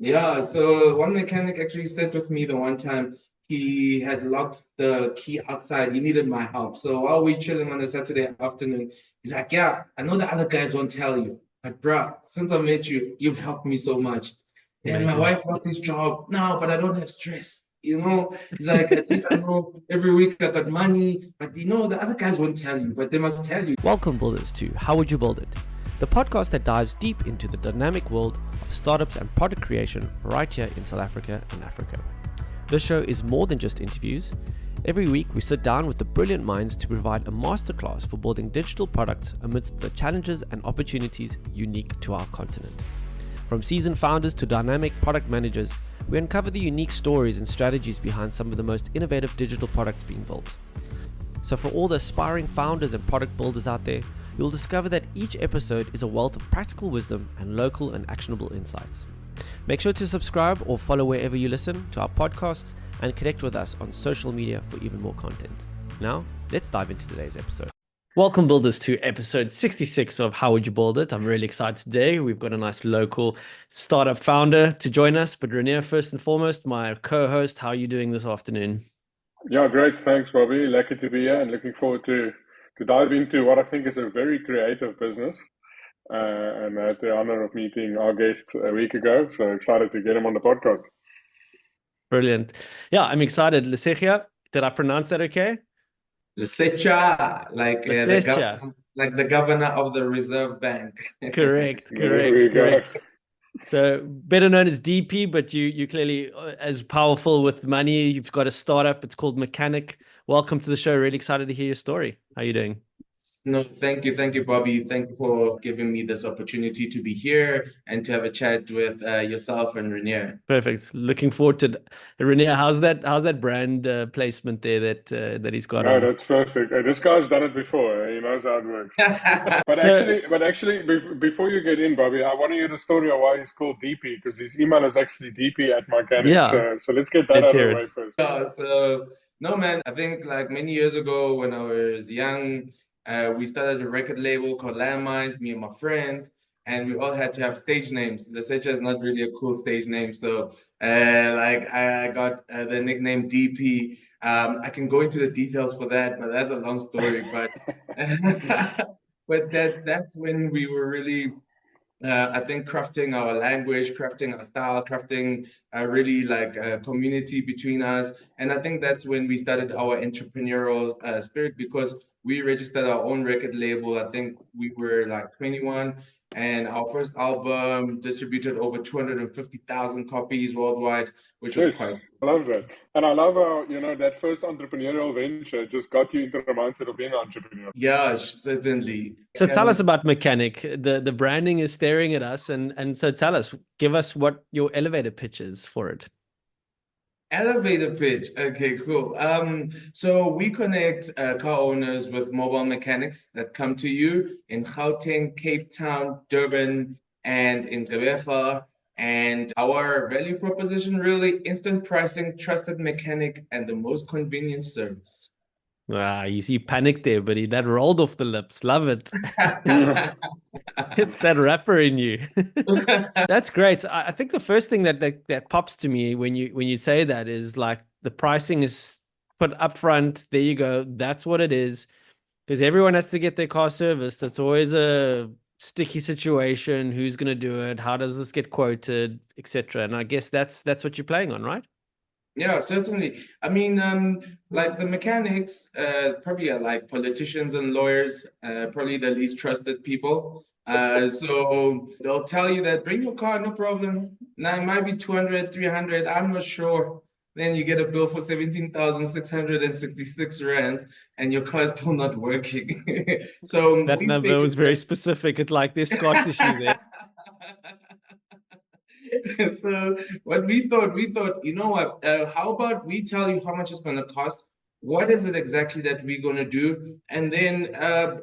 Yeah, so one mechanic actually sat with me the one time. He had locked the key outside. He needed my help. So while we chilling on a Saturday afternoon, he's like, "Yeah, I know the other guys won't tell you, but bruh, since I met you, you've helped me so much." And my Amazing. wife lost his job. No, but I don't have stress. He's like, at least I know every week I got money. But the other guys won't tell you, but they must tell you. Welcome, builders, to How Would You Build It? The podcast that dives deep into the dynamic world of startups and product creation right here in South Africa and Africa. This show is more than just interviews. Every week, we sit down with the brilliant minds to provide a masterclass for building digital products amidst the challenges and opportunities unique to our continent. From seasoned founders to dynamic product managers, we uncover the unique stories and strategies behind some of the most innovative digital products being built. So for all the aspiring founders and product builders out there, you'll discover that each episode is a wealth of practical wisdom and local and actionable insights. Make sure to subscribe or follow wherever you listen to our podcasts and connect with us on social media for even more content. Now, let's dive into today's episode. Welcome, builders, to episode 66 of How Would You Build It? I'm really excited today. We've got a nice local startup founder to join us. But Renier, first and foremost, my co-host, how are you doing this afternoon? Yeah, great. Thanks, Bobby. Lucky to be here and looking forward to dive into what I think is a very creative business. And I had the honor of meeting our guest a week ago, so excited to get him on the podcast. Brilliant. Yeah, I'm excited. Lesetja, did I pronounce that okay? Lesetja, like Lesetja. the governor of the Reserve Bank. Correct, There we correct, go. correct. So better known as DP, but you clearly as powerful with money. You've got a startup. It's called Michanic. Welcome to the show. Really excited to hear your story. How are you doing? No, thank you, Bobby. Thank you for giving me this opportunity to be here and to have a chat with yourself and Renier. Perfect. Looking forward to Renier. How's that brand placement there that he's got No, on? that's perfect. This guy's done it before. He knows how it works. But So actually, before you get in, Bobby, I want to hear the story of why he's called DP because his email is actually DP at Mechanic. yeah, So let's get that let's out of hear the way it. first. Yeah, so no, man, I think like many years ago when I was young, we started a record label called Landmines, me and my friends, and we all had to have stage names. Lesetja is not really a cool stage name, so like I got the nickname DP. I can go into the details for that, but that's a long story. But but that's when we were really I think crafting our language, crafting our style, crafting really like a community between us. And I think that's when we started our entrepreneurial spirit because we registered our own record label. I think we were like 21 and our first album distributed over 250,000 copies worldwide, which was Jeez, quite. I love that. And I love how, that first entrepreneurial venture just got you into the mindset of being an entrepreneur. Yeah, certainly. So tell us about Mechanic. The branding is staring at us, and so tell us, give us what your elevator pitch is for it. Elevator pitch. Okay, cool. So we connect car owners with mobile mechanics that come to you in Gauteng, Cape Town, Durban, and in Gqeberha. And our value proposition really instant pricing, trusted mechanic, and the most convenient service. Ah, you see panic there, buddy. That rolled off the lips. Love it. It's that rapper in you. That's great. I think the first thing that pops to me when you say that is like the pricing is put up front. There you go. That's what it is. Because everyone has to get their car serviced. That's always a sticky situation. Who's going to do it? How does this get quoted, etc. And I guess that's what you're playing on, right? Yeah, certainly. I mean, like the mechanics, probably are like politicians and lawyers, probably the least trusted people. So they'll tell you that bring your car, no problem. Now it might be 200, 300, I'm not sure. Then you get a bill for 17,666 rand and your car is still not working. So That we number figured was very specific. It's like there's scar tissue there. So what we thought, you know what, how about we tell you how much it's going to cost? What is it exactly that we're going to do? And then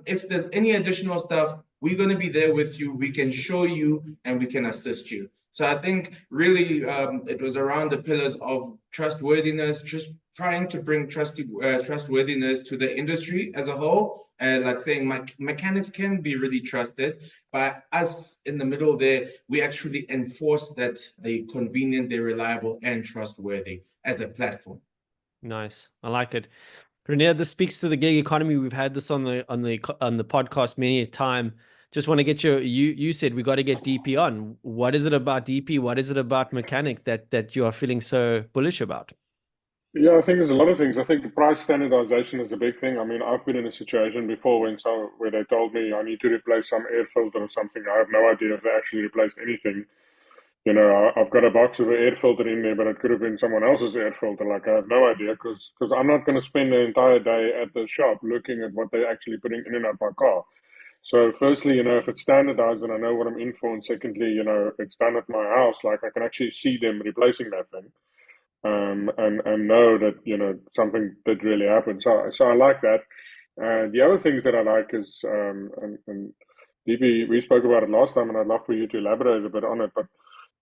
if there's any additional stuff, we're going to be there with you. We can show you and we can assist you. So I think really it was around the pillars of trustworthiness, just trying to bring trustworthiness to the industry as a whole. Like saying mechanics can be really trusted, but us in the middle there, we actually enforce that they're convenient, they're reliable, and trustworthy as a platform. Nice. I like it. Renier, this speaks to the gig economy. We've had this on the podcast many a time. Just want to get you said we got to get DP on. What is it about DP? What is it about Mechanic that you are feeling so bullish about? Yeah, I think there's a lot of things. I think the price standardization is a big thing. I mean, I've been in a situation before where they told me I need to replace some air filter or something. I have no idea if they actually replaced anything. You know, I've got a box of an air filter in there, but it could have been someone else's air filter. Like, I have no idea because I'm not going to spend the entire day at the shop looking at what they're actually putting in and out my car. So, firstly, you know, if it's standardized and I know what I'm in for, and secondly, you know, it's done at my house, like I can actually see them replacing that thing, and know that you know something did really happen. So I like that. The other things that I like is and DB, we spoke about it last time, and I'd love for you to elaborate a bit on it. But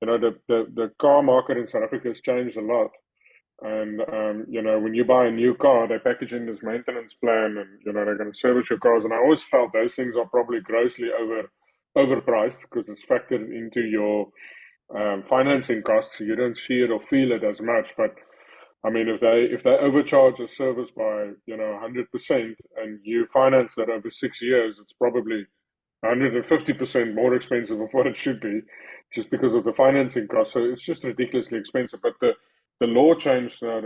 you know, the car market in South Africa has changed a lot. And you know, when you buy a new car, they package in this maintenance plan, and you know they're going to service your cars. And I always felt those things are probably grossly overpriced because it's factored into your financing costs. So you don't see it or feel it as much. But I mean, if they overcharge a service by 100%, and you finance that over 6 years, it's probably 150% more expensive of what it should be, just because of the financing cost. So it's just ridiculously expensive. But the law changed now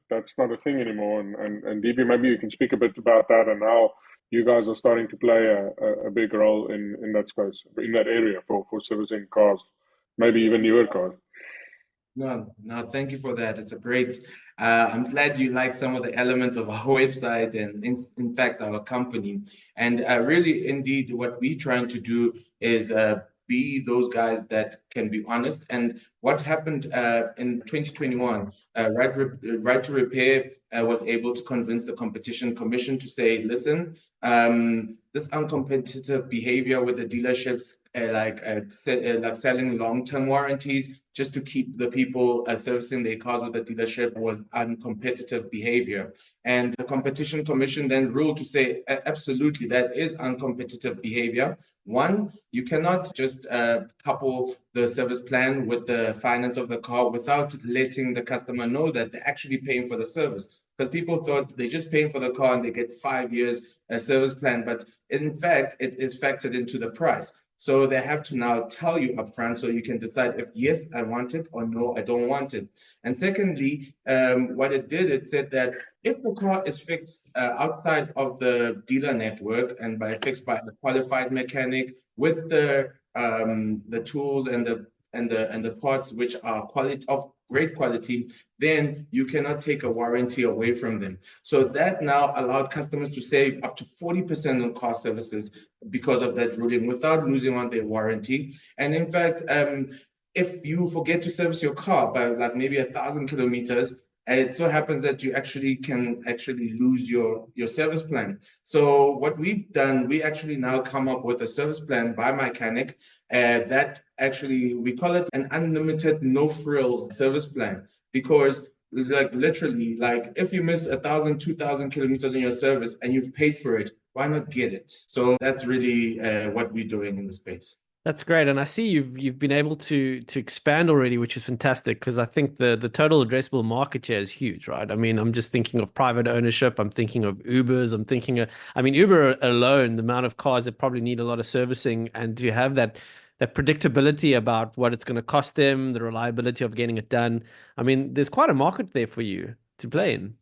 that's not a thing anymore. And DB, maybe you can speak a bit about that and how you guys are starting to play a big role in that space, in that area for servicing cars, maybe even newer cars. No, no, thank you for that. It's a great. I'm glad you like some of the elements of our website and, in fact, our company. And really, indeed, what we're trying to do is be those guys that can be honest. And what happened in 2021, Right to Repair was able to convince the Competition Commission to say, listen, this uncompetitive behavior with the dealerships, like selling long-term warranties just to keep the people servicing their cars with the dealership, was uncompetitive behavior. And the Competition Commission then ruled to say, absolutely, that is uncompetitive behavior. One, you cannot just couple the service plan with the finance of the car without letting the customer know that they're actually paying for the service. Because people thought they're just paying for the car and they get 5 years service plan, but in fact, it is factored into the price. So they have to now tell you upfront so you can decide if yes, I want it, or no, I don't want it. And secondly, what it did, it said that if the car is fixed outside of the dealer network and fixed by a qualified mechanic with the tools and the parts which are of great quality, then you cannot take a warranty away from them. So that now allowed customers to save up to 40% on car services because of that ruling without losing on their warranty. And in fact, if you forget to service your car by like maybe 1,000 kilometers, it so happens that you can lose your service plan. So what we've done, we actually now come up with a service plan by Michanic that actually, we call it an unlimited no frills service plan, because like literally, like if you miss 1,000, 2,000 kilometers in your service and you've paid for it, why not get it? So that's really what we're doing in the space. That's great, and I see you've been able to expand already, which is fantastic because I think the total addressable market here is huge, right? I mean, I'm just thinking of private ownership. I'm thinking of Ubers. I mean, Uber alone, the amount of cars that probably need a lot of servicing, and to have that predictability about what it's going to cost them, the reliability of getting it done. I mean, there's quite a market there for you to play in.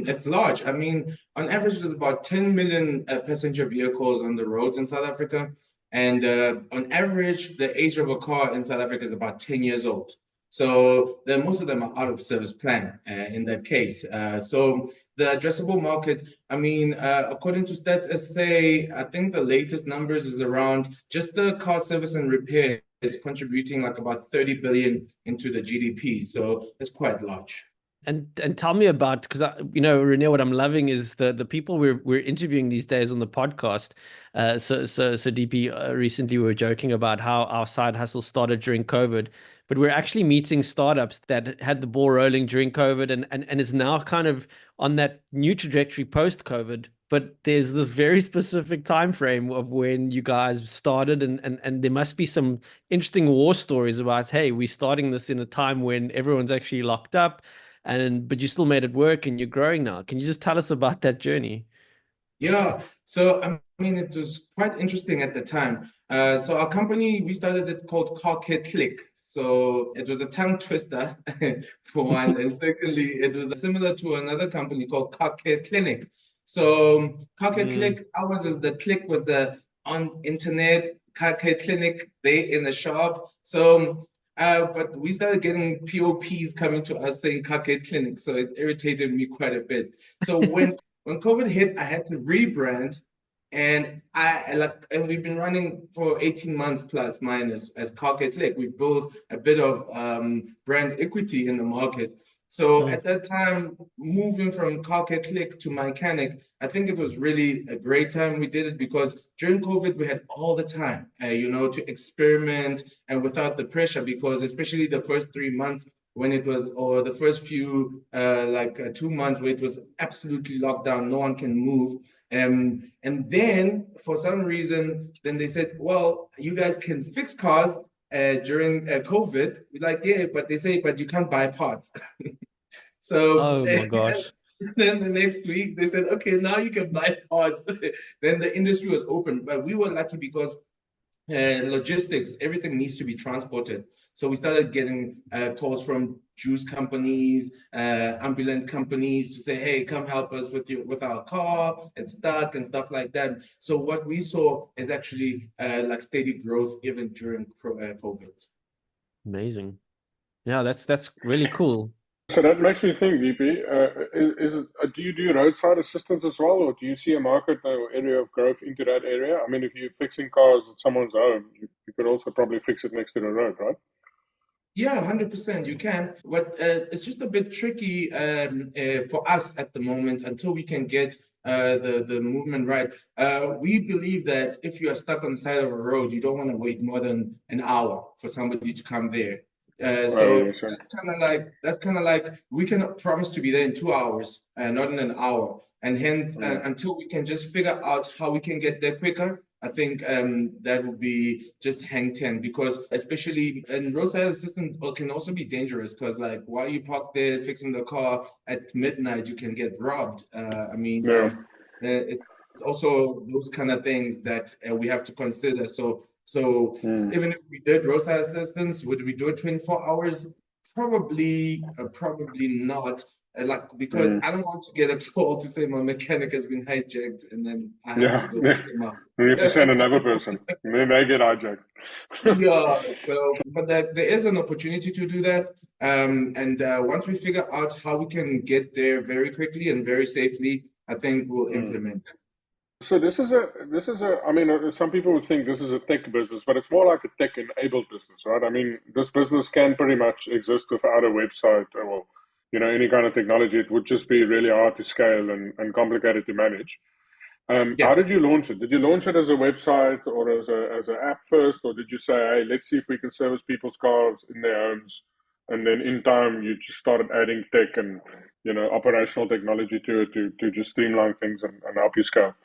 It's large. I mean, on average, there's about 10 million passenger vehicles on the roads in South Africa. And on average, the age of a car in South Africa is about 10 years old. So most of them are out of service plan in that case. So the addressable market, I mean, according to Stats SA, I think the latest numbers is around just the car service and repair is contributing like about 30 billion into the GDP. So it's quite large. And tell me about, because Renee, what I'm loving is the people we're interviewing these days on the podcast. So DP, recently we were joking about how our side hustle started during COVID, but we're actually meeting startups that had the ball rolling during COVID and is now kind of on that new trajectory post COVID. But there's this very specific time frame of when you guys started, and there must be some interesting war stories about, hey, we're starting this in a time when everyone's actually locked up, and but you still made it work and you're growing now. Can you just tell us about that journey? Yeah, so I mean, it was quite interesting at the time. So our company, we started it called Click. So it was a tongue twister for one, and secondly, it was similar to another company called Clinic. So Mm. Click, ours is the click was the on internet, Clinic, they in the shop. So but we started getting POPs coming to us saying Clinic, so it irritated me quite a bit. So when COVID hit, I had to rebrand, and we've been running for 18 months plus minus as Carket Lake. We built a bit of brand equity in the market. So Mm. at that time, moving from Carket Lake to Michanic, I think it was really a great time we did it because during COVID we had all the time, to experiment and without the pressure. Because especially the first 3 months when it was, or the first few 2 months where it was absolutely locked down, no one can move. And then for some reason, then they said, well, you guys can fix cars during COVID. We're like, yeah, but they say, but you can't buy parts. So Oh my gosh. then the next week they said, okay, now you can buy parts. Then the industry was open, but we were lucky because logistics, everything needs to be transported. So we started getting calls from juice companies, ambulance companies to say, hey, come help us with our car, it's stuck and stuff like that. So what we saw is actually like steady growth even during COVID. Amazing. Yeah, that's really cool. So that makes me think, DP, do you do roadside assistance as well, or do you see a market or area of growth into that area? I mean, if you're fixing cars at someone's home, you could also probably fix it next to the road, right? Yeah, 100%. You can, but it's just a bit tricky for us at the moment until we can get the movement right. We believe that if you are stuck on the side of a road, you don't want to wait more than an hour for somebody to come there. Oh, So yes, sure. that's kind of like we cannot promise to be there in 2 hours, not in an hour, and hence Mm, until we can just figure out how we can get there quicker. I think that would be just hang 10 because especially in roadside assistance can also be dangerous because like while you park there fixing the car at midnight, you can get robbed. yeah. It's also those kind of things that we have to consider. So Mm, even if we did roadside assistance, would we do it 24 hours? Probably not. Because mm. I don't want to get a call to say my mechanic has been hijacked and then I have to Yeah, go yeah. pick him up. We have to send another person. Then they get hijacked. Yeah, but there is an opportunity to do that. And once we figure out how we can get there very quickly and very safely, I think we'll Mm. implement that. So this is a, I mean, some people would think this is a tech business, but it's more like a tech-enabled business, right? I mean, this business can pretty much exist without a website or, well, any kind of technology. It would just be really hard to scale and complicated to manage. How Yeah. did you launch it? Did you launch it as a website or as an app first, or did you say, hey, let's see if we can service people's cars in their homes, and then in time you just started adding tech and operational technology to it to just streamline things and help you scale?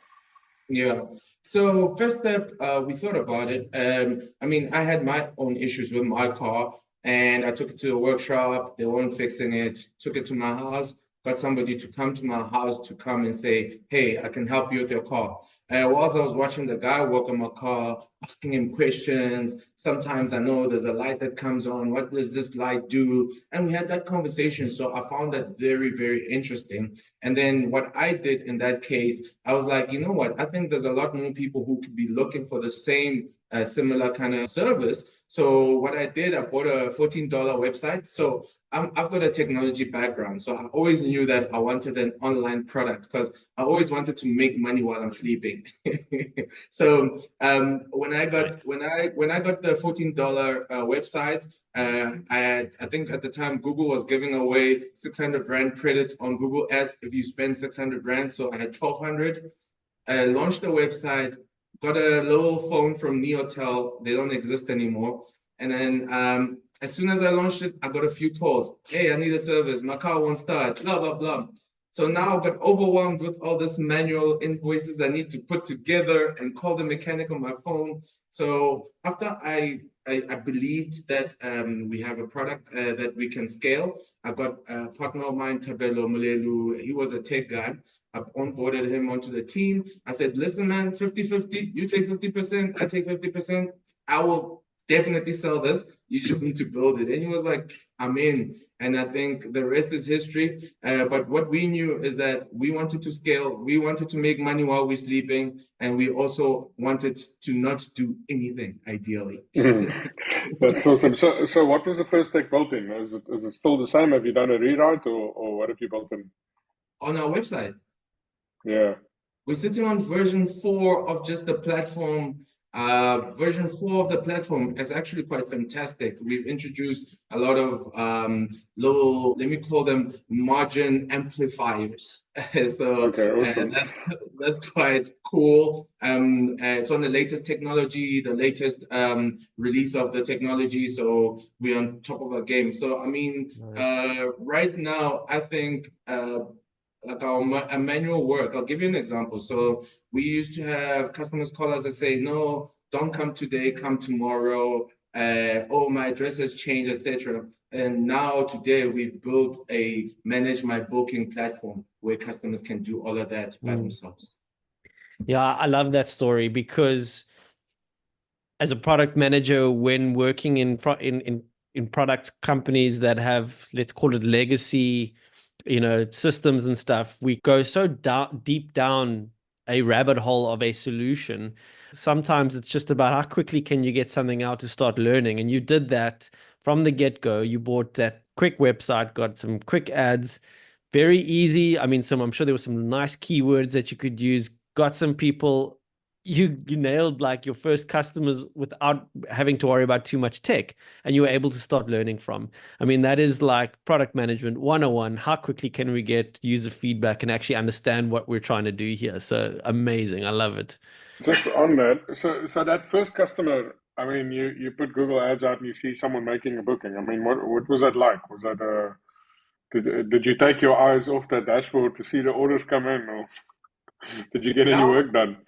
Yeah. So first step, we thought about it. I had my own issues with my car, and I took it to a workshop. They weren't fixing it. Took it to my house. Got somebody to come to my house to come and say, "Hey, I can help you with your car." Whilst I was watching the guy work on my car, asking him questions. Sometimes I know there's a light that comes on. What does this light do? And we had that conversation. So I found that very, very interesting. And then what I did in that case, I was like, you know what? I think there's a lot more people who could be looking for the same a similar kind of service. So what I did, I bought a $14 website. So I've got a technology background. So I always knew that I wanted an online product because I always wanted to make money while I'm sleeping. So when I got the $14 website, I think at the time Google was giving away 600 Rand credit on Google Ads if you spend 600 Rand. So I had 1,200. I launched the website, got a little phone from Neotel. They don't exist anymore. And then as soon as I launched it, I got a few calls. Hey, I need a service. My car won't start, blah, blah, blah. So now I got overwhelmed with all this manual invoices I need to put together and call the mechanic on my phone. So after I believed that we have a product that we can scale, I got a partner of mine, Tabelo Mulelu. He was a tech guy. I onboarded him onto the team. I said, listen, man, 50-50. You take 50%, I take 50%. I will definitely sell this. You just need to build it. And he was like, I'm in. And I think the rest is history. But what we knew is that we wanted to scale. We wanted to make money while we're sleeping. And we also wanted to not do anything, ideally. That's awesome. So what was the first tech built in? Is it still the same? Have you done a rewrite or what have you built in? On our website. Yeah. We're sitting on version 4 of just the platform. Version 4 of the platform is actually quite fantastic. We've introduced a lot of little, let me call them margin amplifiers. So Okay, awesome. that's quite cool. It's on the latest technology, the latest release of the technology. So we're on top of our game. So I mean, right now, I think like our manual work. I'll give you an example. So we used to have customers call us and say, no, don't come today, come tomorrow. Oh, my address has changed, etc. And now today we've built a manage my booking platform where customers can do all of that by themselves. Yeah, I love that story because as a product manager, when working in product companies that have, let's call it legacy, systems and stuff, we go so deep down a rabbit hole of a solution. Sometimes it's just about how quickly can you get something out to start learning. And you did that from the get-go. You bought that quick website, got some quick ads, very easy. I mean, I'm sure there were some nice keywords that you could use, got some people. You nailed like your first customers without having to worry about too much tech, and you were able to start learning from. I mean, that is like product management 101. How quickly can we get user feedback and actually understand what we're trying to do here? So amazing. I love it. Just on that, so that first customer, I mean, you put Google Ads out and you see someone making a booking. I mean, what was that like? Was that did you take your eyes off that dashboard to see the orders come in, or did you get any Now, work done?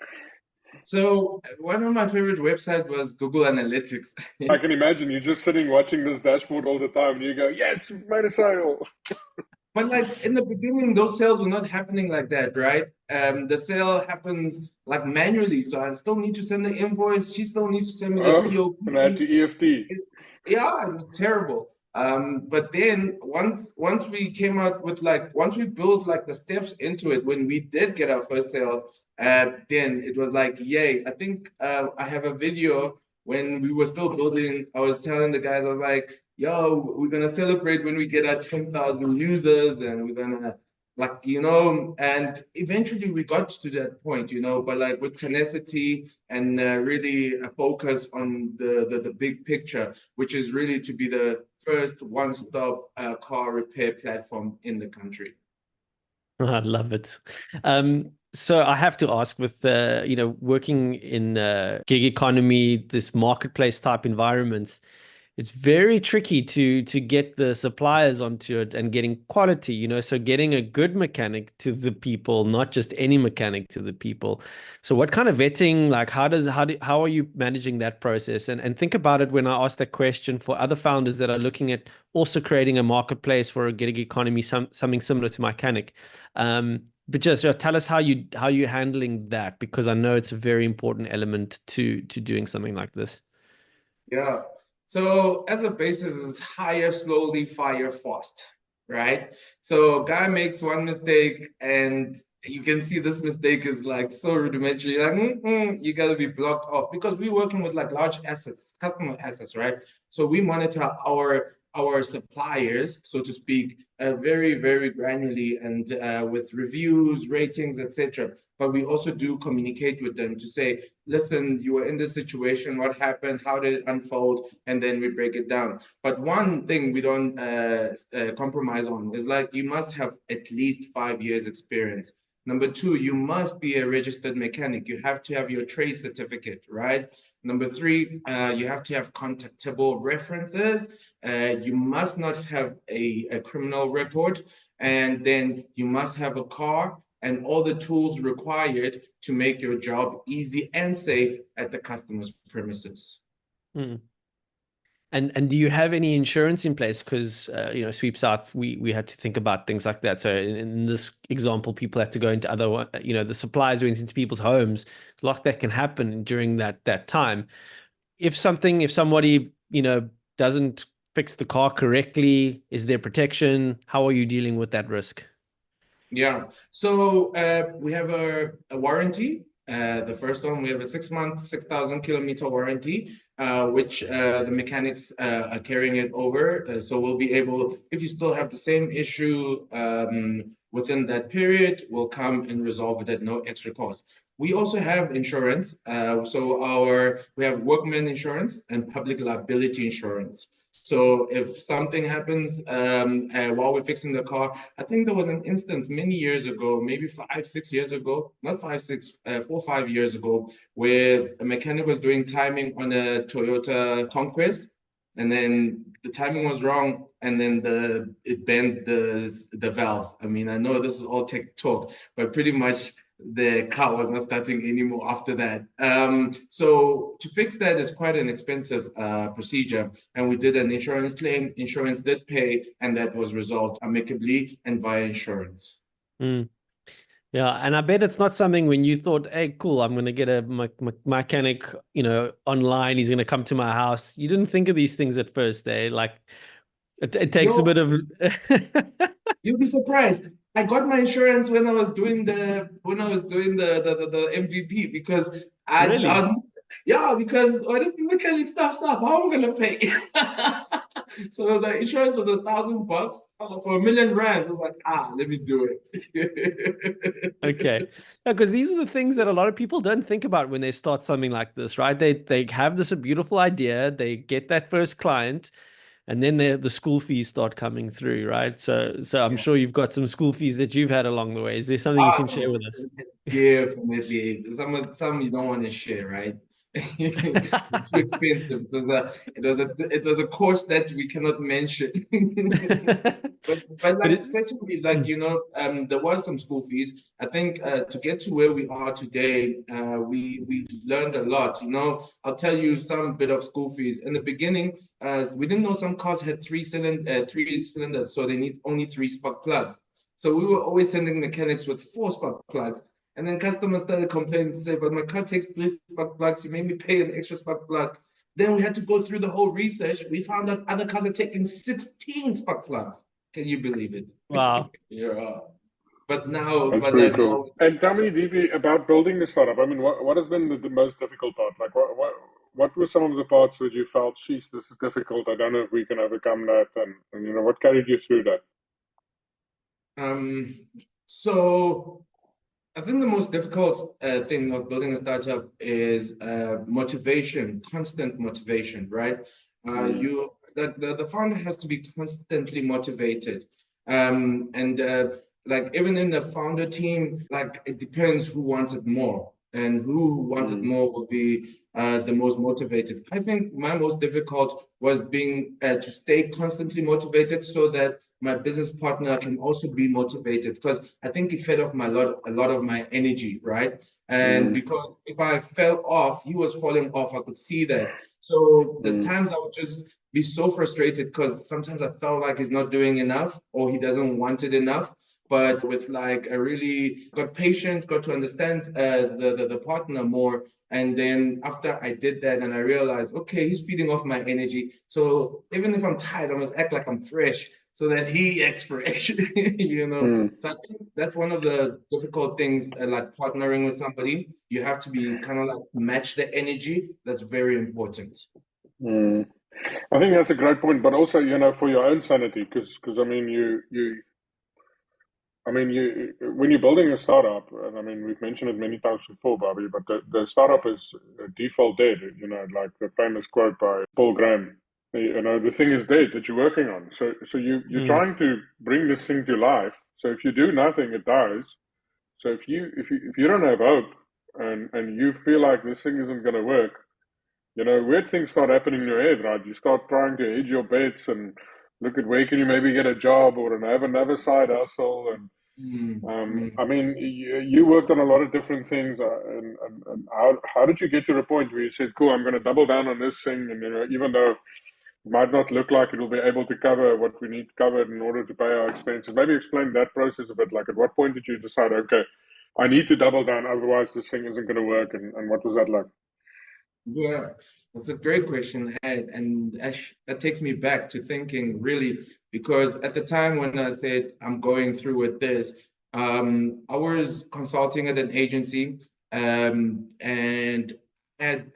so one of my favorite websites was Google Analytics. I can imagine you just sitting watching this dashboard all the time, and you go, "Yes, we've made a sale." But like in the beginning, those sales were not happening like that, right? The sale happens like manually. So I still need to send the invoice. She still needs to send me the Oh, and I had POP. to EFT. Yeah, it was terrible. But then once we came out with once we built like the steps into it, when we did get our first sale, then it was like, yay. I think I have a video when we were still building. I was telling the guys, I was like, yo, we're gonna celebrate when we get our 10,000 users, and we're gonna and eventually we got to that point, but like with tenacity and really a focus on the big picture, which is really to be the first one-stop car repair platform in the country. I love it. So I have to ask, with working in gig economy, this marketplace type environments, it's very tricky to get the suppliers onto it and getting quality, so getting a good mechanic to the people, not just any mechanic to the people. So what kind of vetting, like how are you managing that process? And think about it when I ask that question for other founders that are looking at also creating a marketplace for a gig economy, something similar to Michanic. But just tell us how you're handling that, because I know it's a very important element to doing something like this. Yeah. So as a basis is hire slowly, fire fast, right? So guy makes one mistake and you can see this mistake is like so rudimentary. Like, you gotta be blocked off because we're working with like large assets, customer assets, right? So we monitor our suppliers, so to speak, very, very granularly and with reviews, ratings, etc. But we also do communicate with them to say, listen, you were in this situation, what happened, how did it unfold, and then we break it down. But one thing we don't compromise on is like you must have at least 5 years experience. Number two, you must be a registered mechanic. You have to have your trade certificate, right? Number three, you have to have contactable references. You must not have a criminal record. And then you must have a car and all the tools required to make your job easy and safe at the customer's premises. Mm. And do you have any insurance in place? Because sweeps out, we had to think about things like that. So in this example, people had to go into other, the supplies went into people's homes. A lot that can happen during that time. If somebody doesn't fix the car correctly, is there protection? How are you dealing with that risk? Yeah, so we have a warranty. The first one, we have a 6 month, 6,000 kilometer warranty, which the mechanics are carrying it over. So we'll be able, if you still have the same issue within that period, we'll come and resolve it at no extra cost. We also have insurance. We have workman insurance and public liability insurance. So if something happens while we're fixing the car, I think there was an instance many years ago, maybe 5, 6 years ago, not 5, 6, 4, 5 years ago, where a mechanic was doing timing on a Toyota Conquest, and then the timing was wrong, and then it bent the valves. I mean, I know this is all tech talk, but pretty much the car was not starting anymore after that. So to fix that is quite an expensive procedure. And we did an insurance claim. Insurance did pay, and that was resolved amicably and via insurance. Mm. Yeah, and I bet it's not something when you thought, hey, cool, I'm going to get a mechanic, online. He's going to come to my house. You didn't think of these things at first, eh? Like it takes a bit Yo, of. you'll be surprised. I got my insurance when I was doing the MVP because Really? yeah, because what if the mechanic stop, how am I gonna pay? So the insurance was $1,000 for R1,000,000. I was like, let me do it. Okay. Because these are the things that a lot of people don't think about when they start something like this, right? They have this a beautiful idea, they get that first client, and then the school fees start coming through, right? So I'm Yeah. sure you've got some school fees that you've had along the way. Is there something you can share Oh, with us? definitely. Some you don't want to share, right? Too expensive. It was a course that we cannot mention. But But like it, certainly, like mm, there was some school fees. I think to get to where we are today, we learned a lot. I'll tell you some bit of school fees. In the beginning, we didn't know some cars had three cylinders, so they need only three spark plugs. So we were always sending mechanics with four spark plugs. And then customers started complaining to say, but my car takes three spark plugs. You made me pay an extra spark plug. Then we had to go through the whole research. We found out other cars are taking 16 spark plugs. Can you believe it? wow. Yeah. But now, That's but pretty like cool. now, And tell me deeply about building the startup. I mean, what has been the most difficult part? Like, what were some of the parts where you felt, geez, this is difficult. I don't know if we can overcome that. And what carried you through that? um, so I think the most difficult thing of building a startup is motivation, constant motivation, right? Mm, The founder has to be constantly motivated, and like even in the founder team, like it depends who wants it more, and who wants it mm, more will be the most motivated. I think my most difficult was being to stay constantly motivated so that my business partner can also be motivated because I think it fed off a lot of my energy, right? And mm, because if I fell off, he was falling off. I could see that. So there's mm, times I would just be so frustrated because sometimes I felt like he's not doing enough or he doesn't want it enough. But with like I really got patient, got to understand the partner more. And then after I did that and I realized, okay, he's feeding off my energy. So even if I'm tired, I must act like I'm fresh so that he expiration, you know. Mm. So I think that's one of the difficult things, like partnering with somebody. You have to be kind of like match the energy. That's very important. Mm. I think that's a great point, but also, for your own sanity, because I mean, when you're building a startup, and I mean, we've mentioned it many times before, Bobby, but the startup is default dead. Like the famous quote by Paul Graham. The thing is dead that you're working on. So you're Mm. trying to bring this thing to life. So if you do nothing, it dies. So if you don't have hope, and you feel like this thing isn't going to work, weird things start happening in your head, right? You start trying to hedge your bets and look at where can you maybe get a job or have another side hustle. And Mm, mm. I mean, you worked on a lot of different things, and how did you get to the point where you said, "Cool, I'm going to double down on this thing," and even though it might not look like it will be able to cover what we need covered in order to pay our expenses. Maybe explain that process a bit. Like, at what point did you decide, okay, I need to double down, otherwise this thing isn't going to work, and what was that like? Yeah, that's a great question. And Ash, that takes me back to thinking really, because at the time when I said I'm going through with this, I was consulting at an agency, and had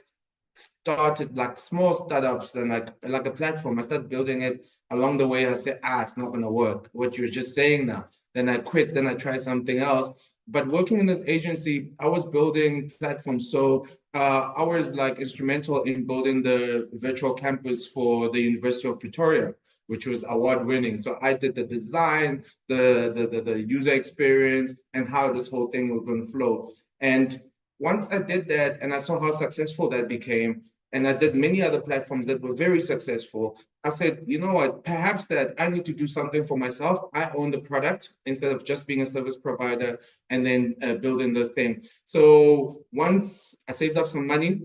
started like small startups and like a platform. I started building it. Along the way. I said, it's not gonna work. What you're just saying now. Then I quit. Then I tried something else. But working in this agency, I was building platforms. So I was like instrumental in building the virtual campus for the University of Pretoria, which was award winning. So I did the design, the user experience, and how this whole thing was going to flow. And once I did that, and I saw how successful that became, and I did many other platforms that were very successful, I said, you know what, perhaps that I need to do something for myself. I own the product instead of just being a service provider and then building this thing. So once I saved up some money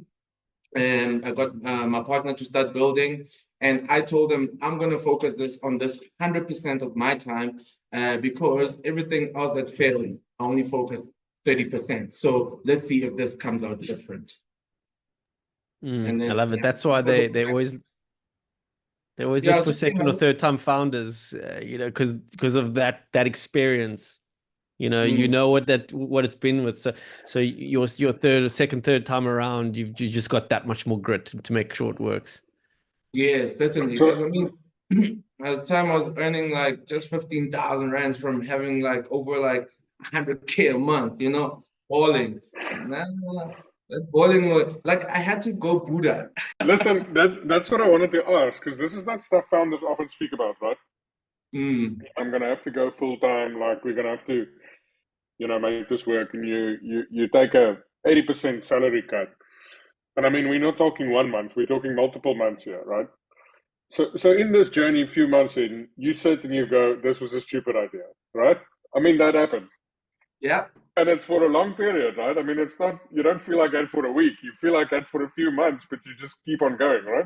and I got my partner to start building, and I told him I'm going to focus this on this 100% of my time because everything else that failed, I only focused 30%. So let's see if this comes out different. And I then love it. yeah, That's why they always yeah, I look was for just saying, second or third time founders, because of that experience. You mm, know what it's been with. So your third time around, you just got that much more grit to make sure it works. yes, certainly. So, Because I mean, at the time I was earning like just 15,000 rands from having like over like 100K a month, balling. Nah, that balling was like I had to go Buddha. listen, that's what I wanted to ask, because this is not stuff founders often speak about, right? Mm, I'm going to have to go full time, like we're going to have to, make this work, and you take a 80% salary cut. And I mean, we're not talking 1 month, we're talking multiple months here, right? So in this journey, a few months in, you sit and you go, this was a stupid idea, right? I mean, that happens. yeah. And it's for a long period, right? I mean, it's not, you don't feel like that for a week. You feel like that for a few months, but you just keep on going, right?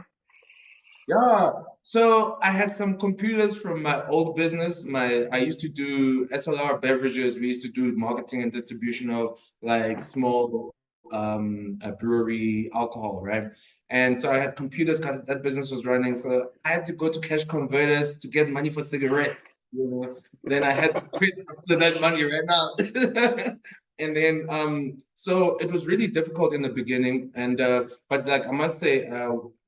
Yeah. So I had some computers from my old business. I used to do SLR beverages. We used to do marketing and distribution of like small brewery alcohol, right? And so I had computers that business was running. So I had to go to cash converters to get money for cigarettes. Then I had to quit after that money ran out. And then so it was really difficult in the beginning. And but like I must say,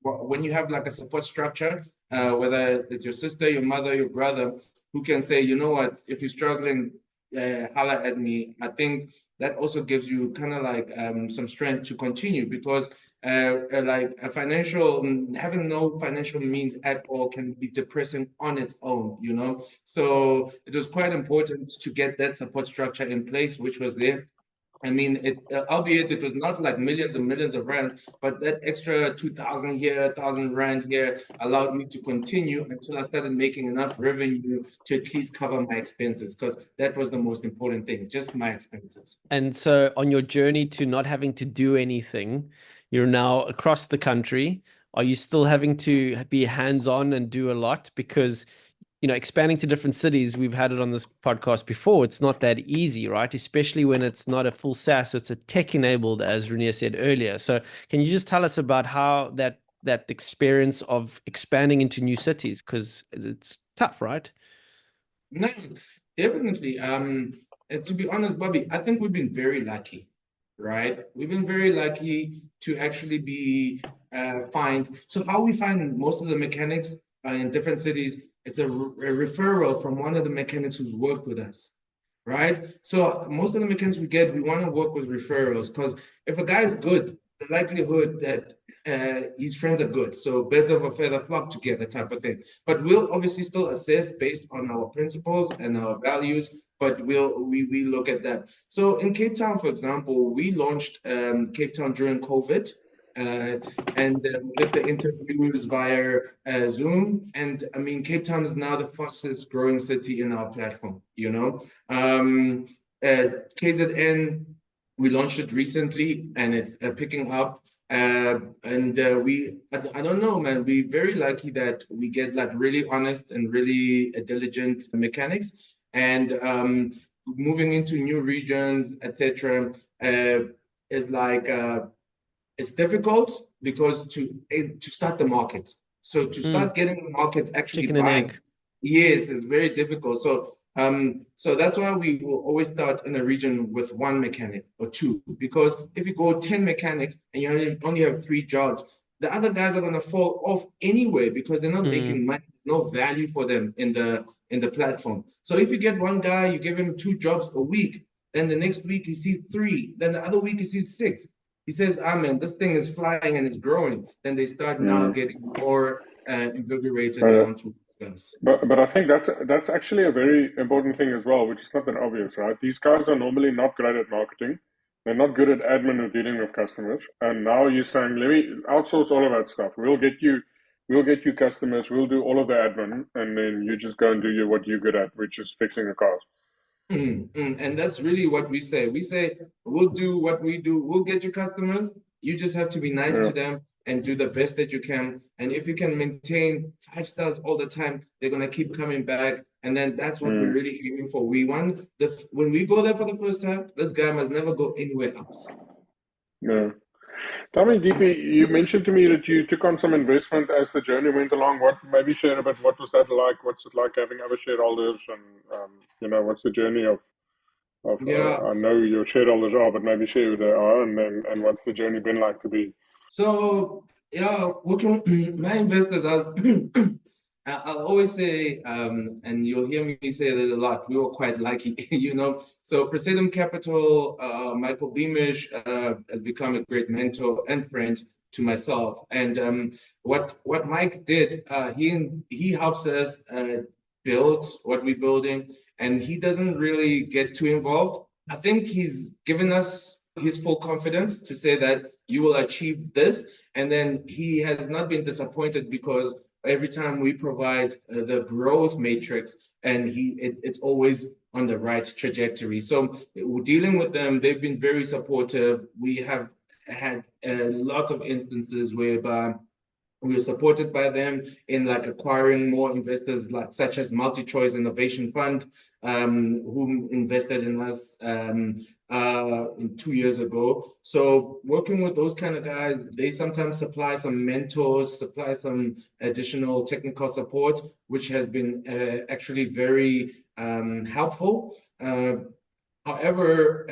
when you have like a support structure, whether it's your sister, your mother, your brother, who can say, you know what, if you're struggling, holla at me. I think that also gives you kind of like some strength to continue because like a financial, having no financial means at all can be depressing on its own. So it was quite important to get that support structure in place, which was there. I mean, albeit it was not like millions and millions of rands, but that extra 2,000 here, 1,000 rand here allowed me to continue until I started making enough revenue to at least cover my expenses, because that was the most important thing, just my expenses. And so on your journey to not having to do anything, you're now across the country. Are you still having to be hands-on and do a lot? Because, expanding to different cities, we've had it on this podcast before. It's not that easy, right? Especially when it's not a full SaaS, it's a tech enabled, as Renier said earlier. So can you just tell us about how that experience of expanding into new cities? Because it's tough, right? No, definitely. And to be honest, Bobby, I think we've been very lucky, right? We've been very lucky to actually be find. So how we find most of the mechanics in different cities, it's a referral from one of the mechanics who's worked with us, right? So most of the mechanics we get, we want to work with referrals because if a guy is good, the likelihood that his friends are good. So birds of a feather flock together type of thing. But we'll obviously still assess based on our principles and our values, but we look at that. So in Cape Town, for example, we launched Cape Town during COVID. Uh, and we did the interviews via Zoom. And I mean, Cape Town is now the fastest growing city in our platform, you know. Um, KZN, we launched it recently and it's picking up. I don't know, man, we're very lucky that we get like really honest and really diligent mechanics. And moving into new regions, etc., is like it's difficult because to start the market. So to Mm. start getting the market actually Chicken and buying, egg. yes, it's very difficult. So that's why we will always start in a region with one mechanic or two. Because if you go 10 mechanics and you only have 3 jobs, the other guys are gonna fall off anyway because they're not Mm. making money. There's no value for them in the platform. So if you get one guy, you give him 2 jobs a week, then the next week he sees 3, then the other week he sees 6. He says, "Ah, man, this thing is flying and it's growing." Then they start now Mm. getting more invigorated and Uh, want to guys. but I think that's actually a very important thing as well, which is not that obvious, right? These guys are normally not great at marketing. They're not good at admin or dealing with customers. And now you're saying, let me outsource all of that stuff. We'll get you customers. We'll do all of the admin, and then you just go and do what you're good at, which is fixing the cars. And that's really what we say. We say, we'll do what we do. We'll get you customers. You just have to be nice Yeah. to them and do the best that you can. And if you can maintain 5 stars all the time, they're going to keep coming back. And then that's what we're Mm. really aiming for. We want when we go there for the first time, this guy must never go anywhere else. Yeah. Tell me, DP, you mentioned to me that you took on some investment as the journey went along. What maybe share a bit? What was that like? What's it like having other shareholders, and what's the journey of Yeah. I know your shareholders are, but maybe share who they are, and what's the journey been like to be? So yeah, working my investors as I'll always say, and you'll hear me say this a lot, we were quite lucky, you know. So Presidium Capital, Michael Beamish has become a great mentor and friend to myself. And what Mike did, he helps us build what we're building, and he doesn't really get too involved. I think he's given us his full confidence to say that you will achieve this. And then he has not been disappointed because every time we provide the growth matrix and it's always on the right trajectory. So dealing with them, they've been very supportive. We have had lots of instances whereby we were supported by them in like acquiring more investors, like such as MultiChoice Innovation Fund, who invested in us in 2 years ago. So working with those kind of guys, they sometimes supply some mentors, supply some additional technical support, which has been actually very helpful. However,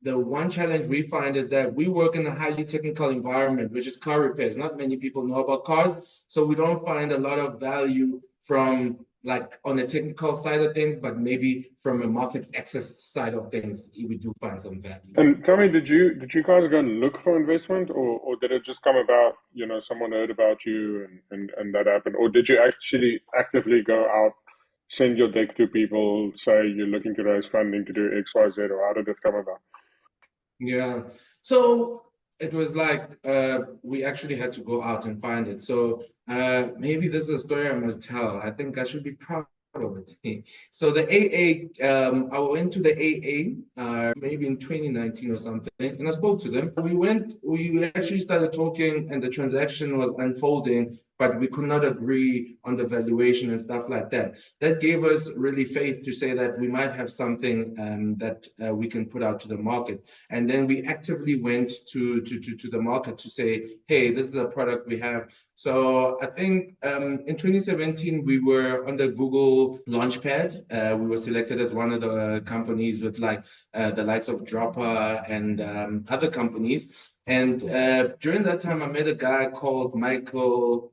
the one challenge we find is that we work in a highly technical environment, which is car repairs. Not many people know about cars, so we don't find a lot of value from like on the technical side of things, but maybe from a market access side of things, we do find some value. And tell me, did you guys go and look for investment, or did it just come about? Someone heard about you, and that happened, or did you actually actively go out, send your deck to people, say you're looking to raise funding to do X, Y, Z, or how did it come about? Yeah. So it was like we actually had to go out and find it. So maybe this is a story I must tell. I think I should be proud of it. So the AA, I went to the AA maybe in 2019 or something, and I spoke to them. We actually started talking, and the transaction was unfolding but we could not agree on the valuation and stuff like that. That gave us really faith to say that we might have something that we can put out to the market. And then we actively went to the market to say, hey, this is a product we have. So I think in 2017, we were on the Google Launchpad. We were selected as one of the companies with like the likes of Dropper and other companies. And during that time, I met a guy called Michael,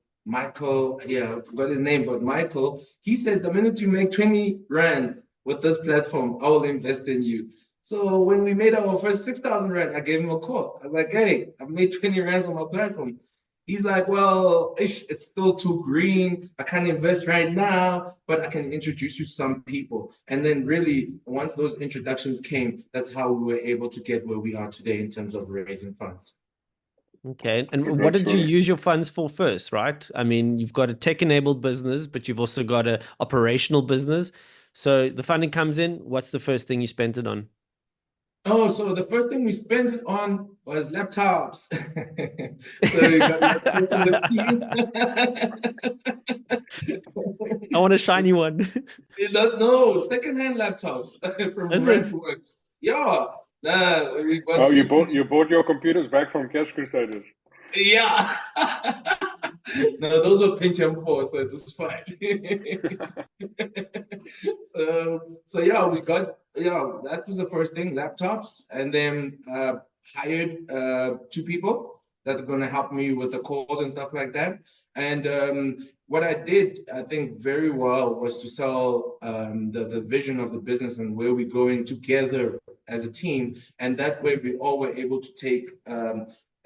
yeah, I forgot his name, but Michael, he said, the minute you make 20 rands with this platform, I will invest in you. So when we made our first 6,000 rand, I gave him a call. I was like, hey, I've made 20 rands on my platform. He's like, well, it's still too green. I can't invest right now, but I can introduce you some people. And then really, once those introductions came, that's how we were able to get where we are today in terms of raising funds. Okay. And what did you Congratulations. use your funds for first, right? I mean, you've got a tech-enabled business, but you've also got a operational business. So the funding comes in, what's the first thing you spent it on? Oh, so the first thing we spent it on was laptops. So we got laptops for the team. I want a shiny one. No, secondhand laptops from Is it? Rentworks. Yeah, nah, we got Oh, second. you bought your computers back from Cash Crusaders. Yeah. No, those were Pentium 4, so it was fine. So yeah, that was the first thing, laptops, and then hired 2 people that are going to help me with the calls and stuff like that. And what I did, I think, very well was to sell the vision of the business and where we're going together as a team. And that way we all were able to take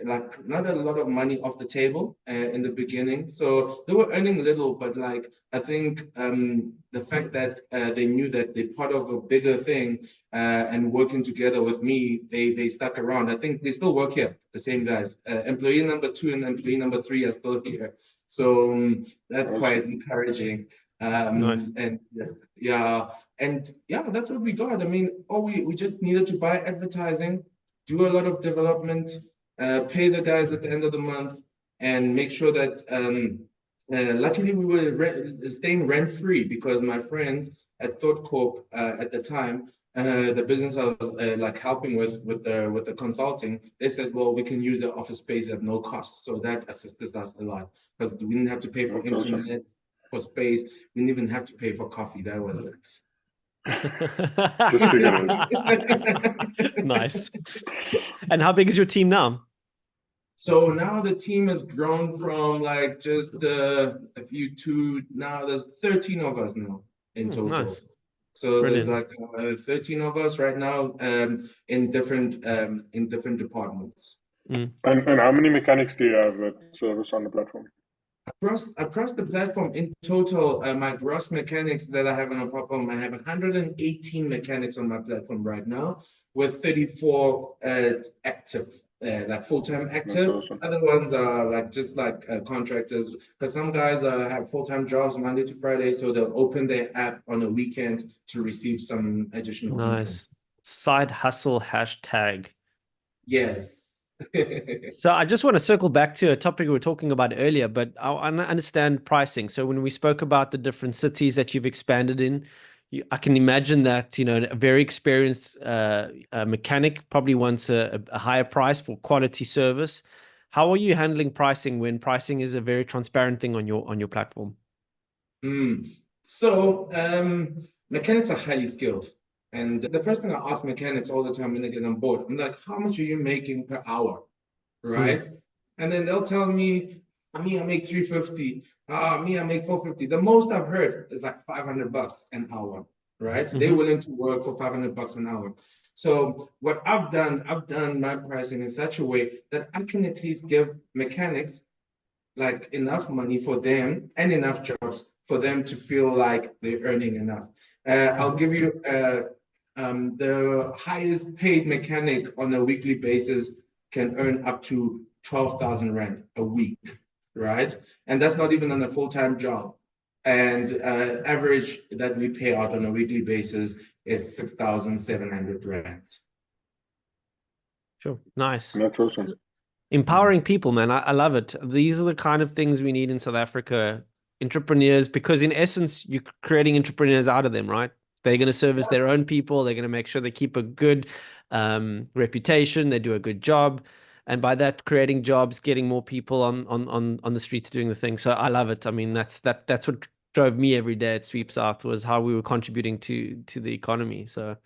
like not a lot of money off the table in the beginning. So they were earning little, but like I think the fact that they knew that they're part of a bigger thing and working together with me, they stuck around. I think they still work here, the same guys. Employee number 2 and employee number 3 are still here. So that's Awesome. quite encouraging. Nice. And that's what we got. I mean, we just needed to buy advertising, do a lot of development, pay the guys at the end of the month, and make sure that luckily we were staying rent free because my friends at Thought Corp at the time, the business I was like helping with the consulting, they said, well, we can use the office space at no cost. So that assisted us a lot because we didn't have to pay for That's awesome. internet, for space. We didn't even have to pay for coffee. That was nice. Just cigarettes. Nice. And how big is your team now? So now the team has grown from like just a few to now there's 13 of us now in total. Nice. So Brilliant. there's like 13 of us right now in different departments. Mm. And how many mechanics do you have that service on the platform? Across the platform in total, my gross mechanics that I have on the platform, I have 118 mechanics on my platform right now, with 34 active, like full-time active. Awesome. Other ones are like just like contractors, because some guys have full-time jobs Monday to Friday, so they'll open their app on a weekend to receive some additional income. Nice. Side hustle hashtag. Yes. So I just want to circle back to a topic we were talking about earlier, but I understand pricing. So when we spoke about the different cities that you've expanded in, I can imagine that, you know, a very experienced mechanic probably wants a higher price for quality service. How are you handling pricing when pricing is a very transparent thing on your platform? So mechanics are highly skilled. And the first thing I ask mechanics all the time when they get on board, I'm like, how much are you making per hour? Right? And then they'll tell me, I make 350. Me, I make 450. The most I've heard is like $500 an hour, right? They're willing to work for $500 an hour. So what I've done my pricing in such a way that I can at least give mechanics like enough money for them and enough jobs for them to feel like they're earning enough. I'll give you the highest paid mechanic on a weekly basis can earn up to 12,000 rand a week, right? And that's not even on a full-time job. And average that we pay out on a weekly basis is 6,700 rands. Sure. Nice. That's awesome. Empowering people, man. I love it. These are the kind of things we need in South Africa. Entrepreneurs, because in essence, you're creating entrepreneurs out of them, right? They're going to service their own people. They're going to make sure they keep a good reputation. They do a good job. And by that, creating jobs, getting more people on the streets doing the thing. So I love it. I mean, that's what drove me every day at Sweeps Out, was how we were contributing to the economy. So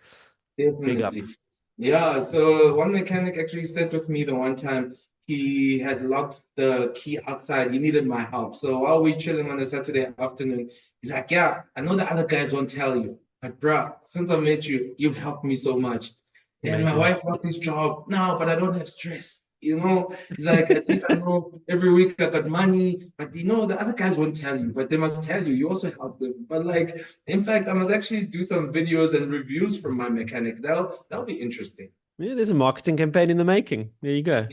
big up. Definitely. Yeah, so one mechanic actually said with me the one time he had locked the key outside. He needed my help. So while we chilling on a Saturday afternoon, he's like, yeah, I know the other guys won't tell you, but bro, since I met you, you've helped me so much. And my Amazing. wife lost his job. No, but I don't have stress. He's like, at least I know every week I got money, but the other guys won't tell you, but they must tell you. You also help them. But like, in fact, I must actually do some videos and reviews from my mechanic. That'll be interesting. Yeah, there's a marketing campaign in the making. There you go.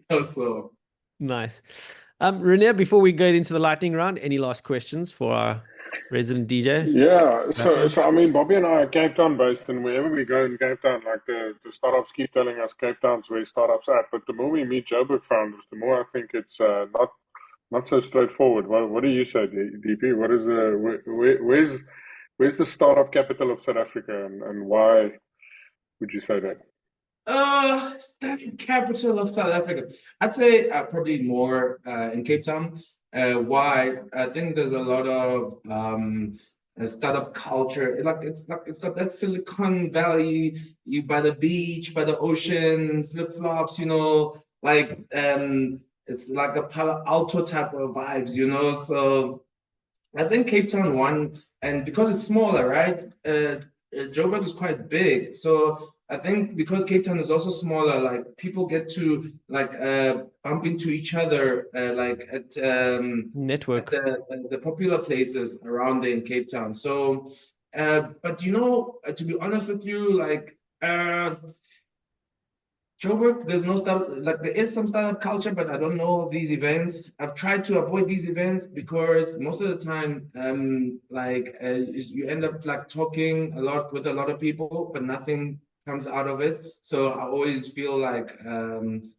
Also, Nice. Renier, before we get into the lightning round, any last questions for our resident DJ? Yeah, Wrap so up? so I mean, Bobby and I are Cape Town based, and wherever we go in Cape Town, like the startups keep telling us Cape Town's where startups at. But the more we meet Joburg founders, the more I think it's not so straightforward. What do you say, DP? What is where's the startup capital of South Africa, and why would you say that? Starting capital of South Africa. I'd say probably more in Cape Town. Why? I think there's a lot of startup culture. It's got that Silicon Valley, you by the beach, by the ocean, flip-flops, it's like a Palo Alto type of vibes, So I think Cape Town won, and because it's smaller, right? Joburg is quite big, so I think because Cape Town is also smaller, like people get to like bump into each other, like at Network. the popular places around there in Cape Town. So, but to be honest with you, like. Joburg, there's no startup, like there is some startup culture, but I don't know of these events. I've tried to avoid these events because most of the time, you end up like talking a lot with a lot of people, but nothing comes out of it. So I always feel like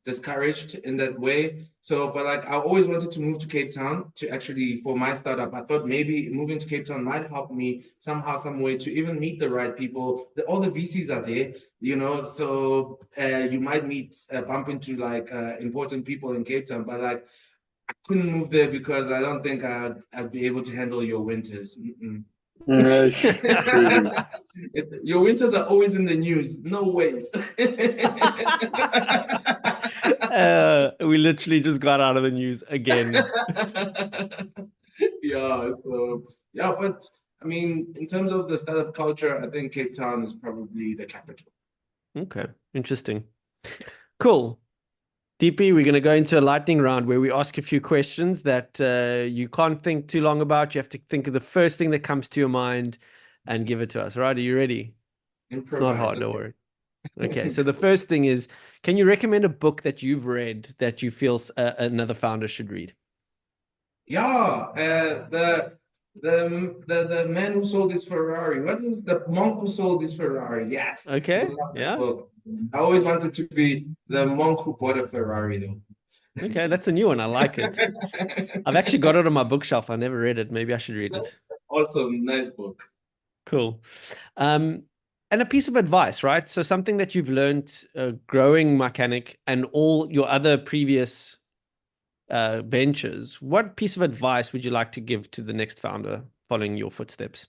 discouraged in that way. So, but like I always wanted to move to Cape Town to actually for my startup. I thought maybe moving to Cape Town might help me somehow, some way to even meet the right people. All the VCs are there, so you might bump into like important people in Cape Town, but like I couldn't move there because I don't think I'd be able to handle your winters. Freezing. Your winters are always in the news. No ways. We literally just got out of the news again. Yeah, but I mean, in terms of the startup culture, I think Cape Town is probably the capital. Okay, interesting. Cool. DP, we're going to go into a lightning round where we ask a few questions that you can't think too long about. You have to think of the first thing that comes to your mind and give it to us. All right, are you ready? It's not Improvise. hard, don't Okay. worry. Okay, so the first thing is, can you recommend a book that you've read that you feel another founder should read? Yeah, the man who sold his Ferrari. What is the monk who sold his Ferrari? Yes, I Okay, love that yeah. book. I always wanted to be the monk who bought a Ferrari, though. Okay, that's a new one. I like it. I've actually got it on my bookshelf. I never read it. Maybe I should read it. Awesome, nice book. Cool. And a piece of advice, right? So something that you've learned growing Michanic and all your other previous ventures. What piece of advice would you like to give to the next founder following your footsteps?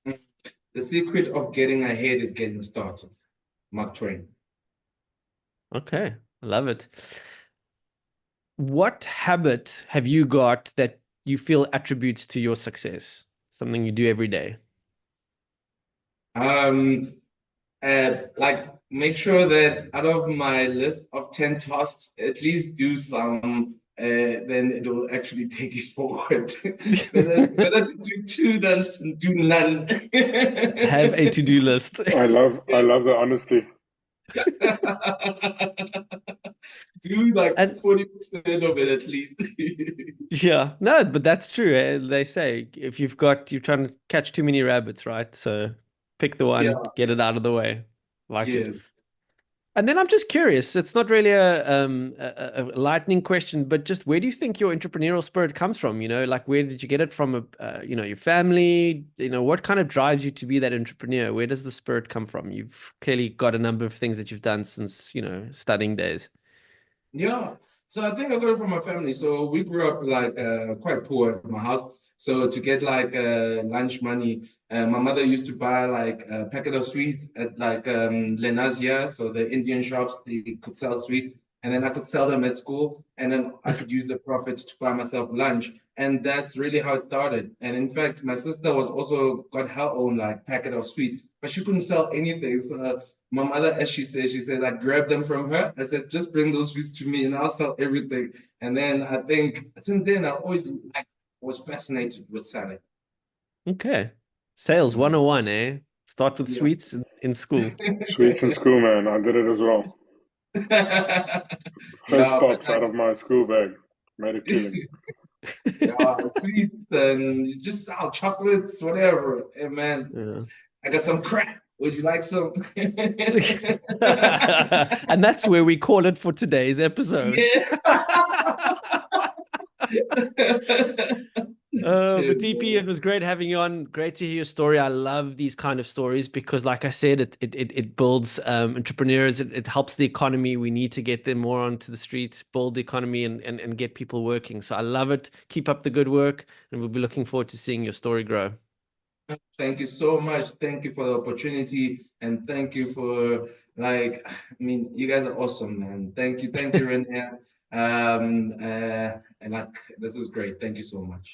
The secret of getting ahead is getting started. Mark Twain. Okay, I love it. What habit have you got that you feel attributes to your success? Something you do every day? Like make sure that out of my list of 10 tasks, at least do some, then it will actually take it forward. Better to do two than to do none. Have a to-do list. I love the honesty. Do like And 40% of it at least. yeah, no, but that's true. They say if you're trying to catch too many rabbits, right? So pick the Yeah, one, get it out of the way. Like it. yes. And then I'm just curious, it's not really a lightning question, but just where do you think your entrepreneurial spirit comes from? Like where did you get it from? Your family, what kind of drives you to be that entrepreneur? Where does the spirit come from? You've clearly got a number of things that you've done since, studying days. Yeah. So I think I got it from my family. So we grew up like quite poor at my house. So to get like lunch money, my mother used to buy like a packet of sweets at like Lesetja, so the Indian shops, they could sell sweets. And then I could sell them at school. And then I could use the profits to buy myself lunch. And that's really how it started. And in fact, my sister was also got her own like packet of sweets, but she couldn't sell anything. So my mother, as she said, I grabbed them from her. I said, just bring those fish to me and I'll sell everything. And then I think since then, I always like, was fascinated with selling. Okay. Sales Mhm. 101, eh? Start with Yeah. sweets in school. Sweets in school, man. I did it as well. First Yeah, but pops like, out of my school bag. Made it clean. yeah, sweets and you just sell chocolates, whatever. Hey, man, Yeah. I got some crap. Would you like some? And that's where we call it for today's episode. Yeah. But Cheers, DP, it bro. was great having you on. Great to hear your story. I love these kind of stories because, like I said, it builds entrepreneurs. It helps the economy. We need to get them more onto the streets, build the economy, and get people working. So I love it. Keep up the good work, and we'll be looking forward to seeing your story grow. Thank you so much. Thank you for the opportunity, and thank you for like, I mean, you guys are awesome, man. Thank you, Renee. And like, this is great. Thank you so much.